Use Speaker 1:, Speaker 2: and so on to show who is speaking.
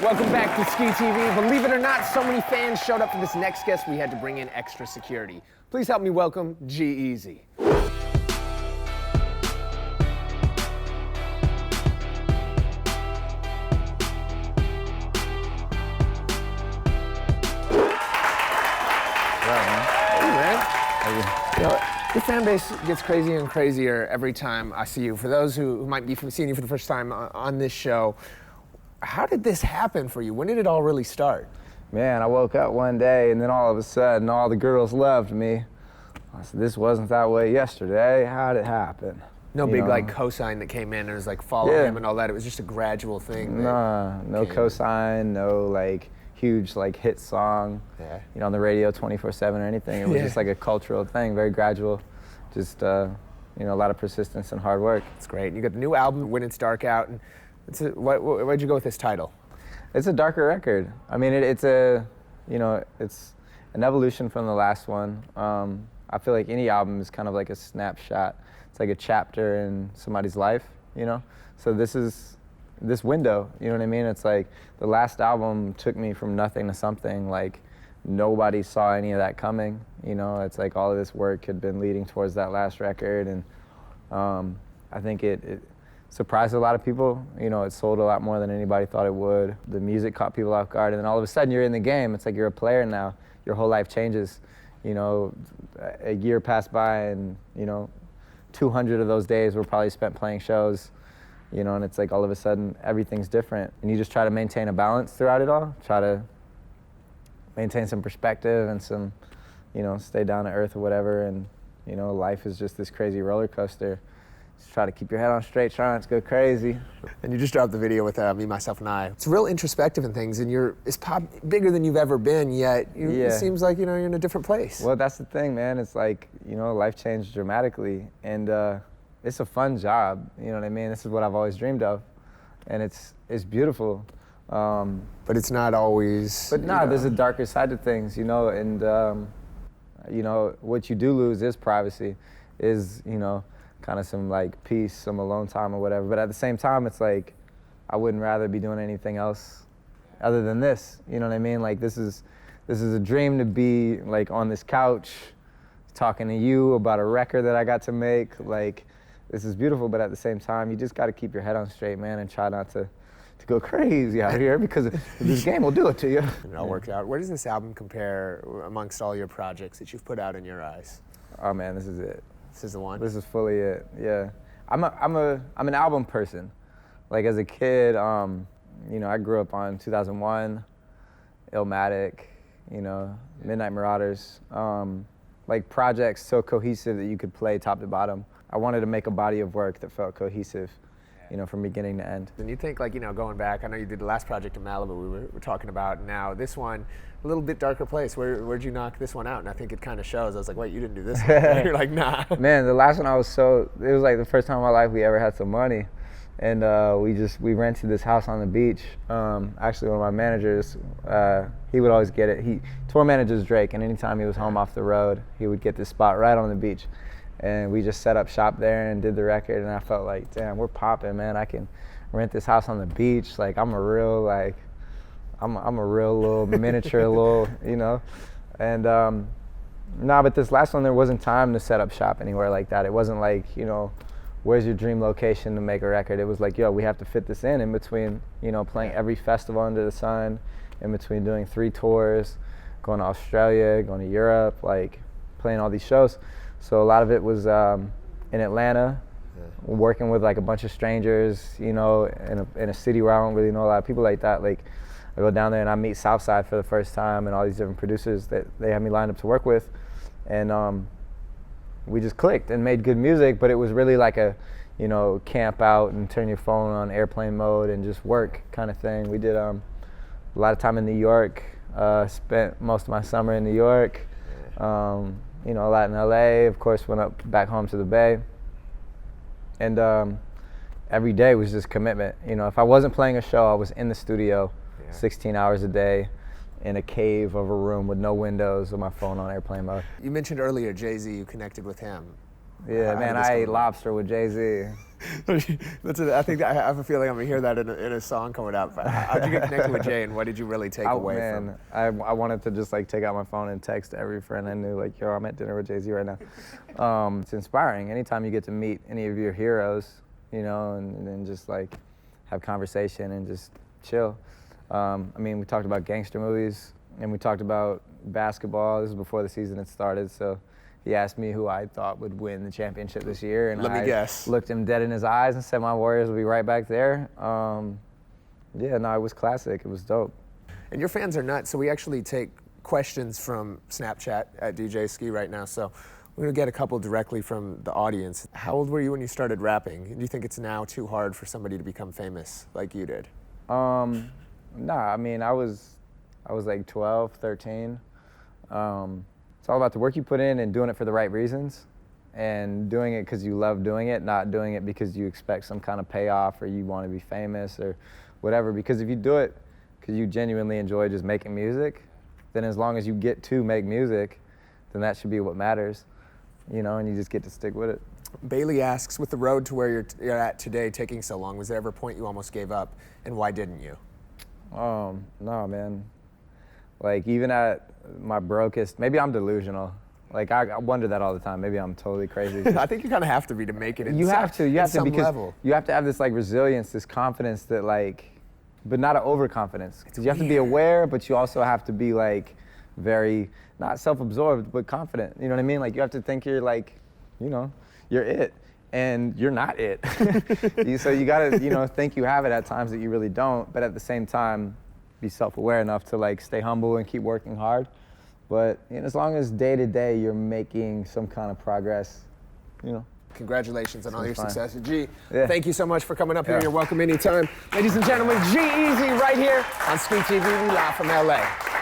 Speaker 1: Welcome back to Skee TV. Believe it or not, so many fans showed up for this next guest, we had to bring in extra security. Please help me welcome G-Eazy. Your fan base gets crazier and crazier every time I see you. For those who might be seeing you for the first time on this show, how did this happen for you? When did it all really start?
Speaker 2: Man, I woke up one day and then all of a sudden all the girls loved me. I said, this wasn't that way yesterday. How'd it happen?
Speaker 1: No big like cosign that came in and was like follow him and all that. It was just a gradual thing.
Speaker 2: Nah, no cosign, no like huge like hit song, on the radio 24/7 or anything. It was just like a cultural thing, very gradual. Just a lot of persistence and hard work.
Speaker 1: It's great. You got the new album, When It's Dark, out. And why'd you go with this title?
Speaker 2: It's a darker record. I mean, it's an evolution from the last one. I feel like any album is kind of like a snapshot. It's like a chapter in somebody's life, So this is this window, you know what I mean? It's like the last album took me from nothing to something. Like nobody saw any of that coming, It's like all of this work had been leading towards that last record, and I think it surprised a lot of people. It sold a lot more than anybody thought it would. The music caught people off guard, and then all of a sudden you're in the game. It's like you're a player now. Your whole life changes. A year passed by, and 200 of those days were probably spent playing shows. And it's like all of a sudden everything's different, and you just try to maintain a balance throughout it all. Try to maintain some perspective and some, stay down to earth or whatever. And life is just this crazy roller coaster. Just try to keep your head on straight, try not to go crazy.
Speaker 1: And you just dropped the video with Me, Myself, and I. It's real introspective and things, and it's bigger than you've ever been, yet it seems like you're in a different place.
Speaker 2: Well, that's the thing, man. It's like, life changed dramatically, and it's a fun job, you know what I mean? This is what I've always dreamed of, and it's beautiful.
Speaker 1: But it's not always...
Speaker 2: But there's a darker side to things, and what you do lose is privacy, is, kind of some like peace, some alone time or whatever. But at the same time, it's like, I wouldn't rather be doing anything else other than this, you know what I mean? Like this is a dream to be like on this couch, talking to you about a record that I got to make. Like, this is beautiful, but at the same time, you just got to keep your head on straight, man, and try not to go crazy out here, because this game will do it to you.
Speaker 1: It all worked out. Where does this album compare amongst all your projects that you've put out in your eyes?
Speaker 2: Oh man, this is it.
Speaker 1: This is the one?
Speaker 2: This is fully it, yeah. I'm an album person. Like as a kid, I grew up on 2001, Illmatic, Midnight Marauders. Like projects so cohesive that you could play top to bottom. I wanted to make a body of work that felt cohesive, from beginning to end.
Speaker 1: And you think like, going back, I know you did the last project in Malibu we were talking about. Now this one, a little bit darker place. Where'd you knock this one out? And I think it kind of shows. I was like, wait, you didn't do this one. You're like, nah.
Speaker 2: Man, the last one it was like the first time in my life we ever had some money. And we rented this house on the beach. Actually, one of my managers, he would always get it. Tour manages Drake, and anytime he was home off the road, he would get this spot right on the beach. And we just set up shop there and did the record, and I felt like, damn, we're popping, man. I can rent this house on the beach. Like, I'm a real little miniature little, And but this last one, there wasn't time to set up shop anywhere like that. It wasn't like, where's your dream location to make a record? It was like, yo, we have to fit this in between, playing every festival under the sun, in between doing 3 tours, going to Australia, going to Europe, like playing all these shows. So a lot of it was in Atlanta, working with like a bunch of strangers, in a city where I don't really know a lot of people like that. Like I go down there and I meet Southside for the first time, and all these different producers that they had me lined up to work with. And we just clicked and made good music, but it was really like a, camp out and turn your phone on airplane mode and just work kind of thing. We did a lot of time in New York, spent most of my summer in New York, a lot in LA, of course, went up back home to the Bay. And every day was just commitment. If I wasn't playing a show, I was in the studio 16 hours a day in a cave of a room with no windows with my phone on airplane mode.
Speaker 1: You mentioned earlier Jay-Z, you connected with him.
Speaker 2: Yeah, man, I ate lobster with Jay-Z.
Speaker 1: I think I have a feeling I'm gonna hear that in a song coming up. How'd you get connected with Jay, and what did you really take away from?
Speaker 2: I wanted to just like take out my phone and text every friend I knew, like, yo, I'm at dinner with Jay-Z right now. It's inspiring. Anytime you get to meet any of your heroes, you know, and then just like have conversation and just chill. I mean, we talked about gangster movies and we talked about basketball. This is before the season had started, so he asked me who I thought would win the championship this year, and I
Speaker 1: guess.
Speaker 2: Looked him dead in his eyes and said my Warriors will be right back there. Yeah, no, it was classic. It was dope.
Speaker 1: And your fans are nuts, so we actually take questions from Snapchat at DJ Skee right now, so we're gonna get a couple directly from the audience. How old were you when you started rapping? Do you think it's now too hard for somebody to become famous like you did?
Speaker 2: Nah, I mean, I was like 12, 13. It's all about the work you put in and doing it for the right reasons, and doing it because you love doing it, not doing it because you expect some kind of payoff or you want to be famous or whatever. Because if you do it because you genuinely enjoy just making music, then as long as you get to make music, then that should be what matters, you know, and you just get to stick with it.
Speaker 1: Bailey asks, with the road to where you're at today taking so long, was there ever a point you almost gave up, and why didn't you?
Speaker 2: No, man. Like, even at my brokest, maybe I'm delusional. Like, I wonder that all the time. Maybe I'm totally crazy.
Speaker 1: I think you kind of have to be to make it.
Speaker 2: You have to because
Speaker 1: level.
Speaker 2: You have to have this like resilience, this confidence that like, but not an overconfidence. Because you have to be aware, but you also have to be like very, not self-absorbed, but confident. You know what I mean? Like, you have to think you're like, you know, you're it. And you're not it. So you gotta, you know, think you have it at times that you really don't, but at the same time, be self-aware enough to like stay humble and keep working hard. But you know, as long as day to day you're making some kind of progress, you know.
Speaker 1: Congratulations on all your success. G,
Speaker 2: yeah.
Speaker 1: Thank you so much for coming up here. You're welcome anytime. Ladies and gentlemen, G-Eazy right here on Skee TV. We live from LA.